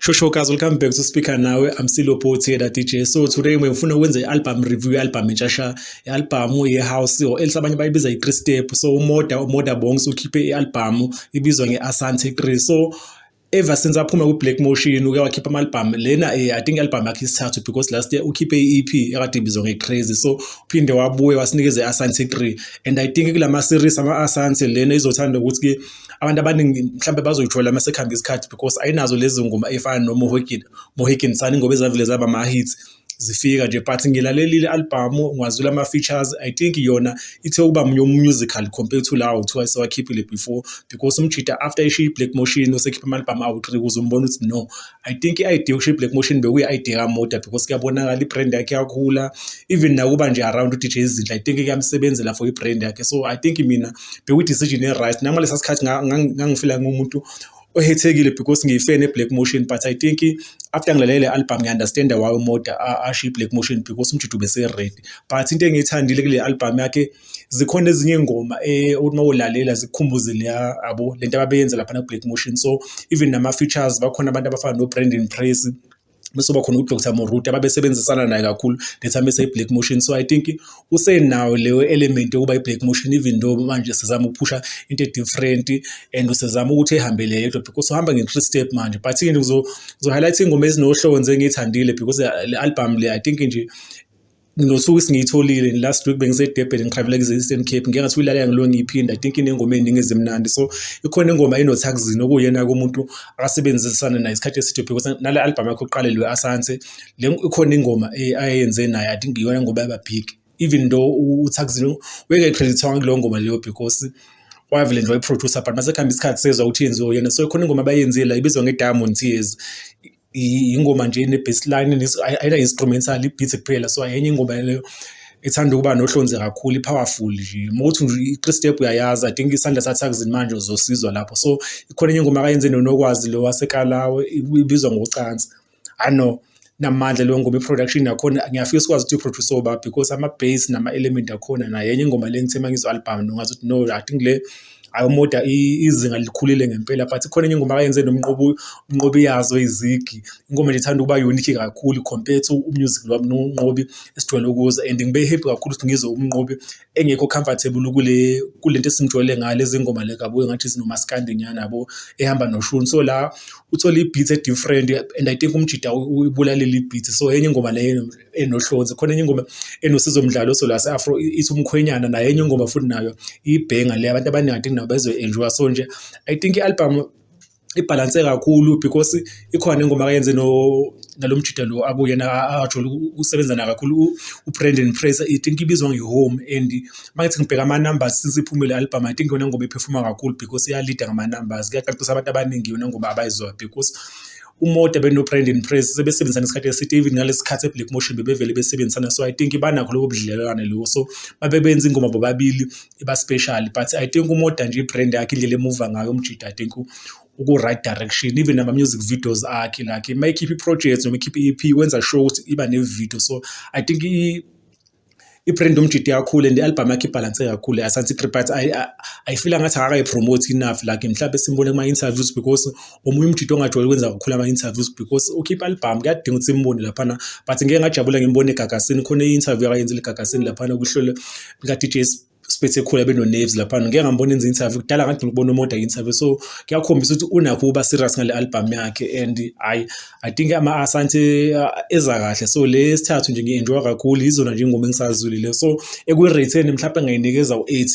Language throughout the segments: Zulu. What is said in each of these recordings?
Shosho guys, welcome back to Speaker Now. I'm Silo Potela DJ. So today ngifuna ukwenza i-album review, i-album entshasha, i-album ye-house or else abanye bayibiza i-3 step. So uModa Bongs ukhiphe i-album ibizwa nge-Asante 3. So ever since aphuma ku-Black Motion uke wakhipha ama-album lena I think i-album yakhe isithathu because last year ukhiphe i-EP ekade ibizwa nge-Crazy. So uphinde wabuye wasinikeza i-Asante 3 and I think kulama series ama-Asante lena izothanda ukuthi abantu abaningi mhlambe bazoyithola mase khamba isikhathi because ayinazo lezi ngoma efana noMohican Sun ngoba ezavile zaba ama-hits zifika nje but ngilalelile album ngwazula ama-features I think yona ithe ukuba musical compared to lawo twice wakhiphile before because umchita after ishiya Black Motion usekhipha ama-album awu-3 uzombona ukuthi no I think i-idea yokushiya Black Motion bekuyi-idea kaModa because kuyabonakala i-brand yakhe yakhula even nakuba nje around uDJ Zinhle I think kuyamsebenzela for i-brand yakhe so I think mina bekuyi-decision e-right nami ngalesa sikhathi ngangifila ngumuntu ohethekile because ngiyifan eBlack Motion but I think after ngilalele album ngiunderstand why uModa ashiya Black Motion because umjito bese ready but into engiyithandile kule album yakhe zikhona ezinye ingoma uthi mawulalela zikukhumbuze leya abo lento abayenza lapha eBlack Motion so even nama features bakhona abantu abafana no Brandon Praise bese bakhona uDr Moruti ababesebenzisana naye kakhulu lethambe seBlack Motion so I think usenawo leyo element yokuba iBlack Motion even though manje sizama ukuphusha into different and usezama ukuthi ehambele yedwa because uhamba nge-3 step manje but into highlight ingoma ezinohlonze engithandile because le album le I think nje nosuku singiyitholile last week bengiseDurban ngitravel e-Eastern Cape ngeke ngathi uyilalela ngilo ngiyiphinda I think inengoma eningi ezimnandi so ikhona ingoma enoTaxini okuyena komuntu akasebenzisana naye isikhathi eside because nale album yakhe oqalelwe Asante le ikhona ingoma ayenze naye I think iyona ngoba yaba big even though uTaxini weke credit wanga kulo ngoma leyo because wavele nje wayiproducer but mase khamba isikhathi sezwa ukuthi yenziwe yena so ikhona ingoma abayenzile ibizwa ngeDiamond Tears ingoma nje ne-bassline ayina instrumental beat kuphela so ayenye ingoma leyo ethanda ukuba nohlonze kakhulu powerful nje mokuthi nje i-3 step uyayazi I think isandla saTaxini manje uzosizwa lapho so ikhona enye ingoma akayenze nonokwazi lo wasekalawe ibizwa ngocansi ano namandla lo ngoma i-production yakhona ngiyafika sikwazi ukuthi i-producer oba because ama-bass nama-element akhona naye yenye ingoma le ngithema ngizwe album nongathi no I think le ayoModa izinga likhulile ngempela but ikhona enye ingoma ayenze nomnqobi yazo izigi ingoma nje ithanda ukuba unique kakhulu compared to umusic wami nomnqobi esijwayele ukuza and ngibe happy kakhulu ukuthi ngizwe umnqobi engekho comfortable kulento esimjwayele ngalezi ngoma le kabuye ngathi sinomaskandi nyana yabo ehamba noshuni so la uthola i-beat different and I think umjida uyibulalele i-beat so enye ingoma leyo enohlonze khona enye ingoma enosizo umdlalo so la se-Afro ithi umkhwenyana naye enye ingoma futhi nayo ibhenga le abantu abaningi bezo-enjoy so nje I think i-album ibalance kakhulu because ikhona ingoma akayenze nalomjida lo abuyena ajole usebenza na kakhulu uBrandon Praise I think ibizwa nge-Home and mangithi ngibheka ama-numbers since iphumile album I think yona ngoba iphefuma kakhulu because iyalida ngama-numbers kuyaqaqisa abantu abaningi yona ngoba abayizwa because uModa benoBrandon Praise sebesebenzisana isikhathi eside even ngalesikhathi eBlack Motion bebevele besebenzisana so I think banakho lobo budlelwane lo so babebenza ingoma bobabili iba special but I think uModa nje ibrand yakhe indlela emuva ngayo umjida I think uku-right direction even nama-music videos akhe like mayikhipha i-projects noma ikhipha i-EP wenza sure ukuthi iba ne-video so I think ibrand umjidi yakhulu and i-album yakhe ibalance kakhulu Asante 3 but I feel ngathi akayipromote enough like mhlawumbe simbone kuma-interviews because omunye umjidi ongajwayele ukwenza kakhulu ama-interviews because ukhipha album kuyadinga ukuthi simbone laphana but ngeke ngajabula ngimbone eGagasini khona i-interview akayenzile eGagasini laphana kuhlelo lika-DJ Spectacular beno-Naves laphana ngeke ngambona enza interview kudala ngathi ngibona uModa i-interview so kuyakhombisa ukuthi unakho ukuba serious ngale album yakhe and I think ama-Asante eza kahle so le sithathu nje ngi-enjoy kakhulu izona nje ingoma engisazulile so ekwi-rating mhlawumbe ngayinikeza u-8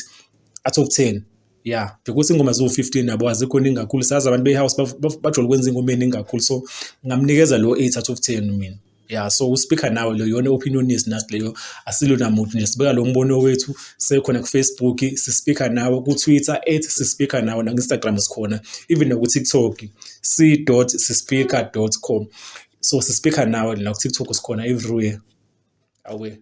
out of 10 yeah because ingoma zo-15 nabo azikho ningi kakhulu sazi abantu be-house bajwayele ukwenza ingoma eningi kakhulu so ngamnikeza lo 8 out of 10 mina yeah so uSpeaker Now lo yona opinion nasi leyo asilo namuntu nje sibeka lo mbono wethu sekhona ku-Facebook siSpeaker Now ku-Twitter @siSpeaker Now na ku-Instagram sikhona even naku TikTok c.siSpeaker.com so siSpeaker Now na ku TikTok sikhona everywhere awe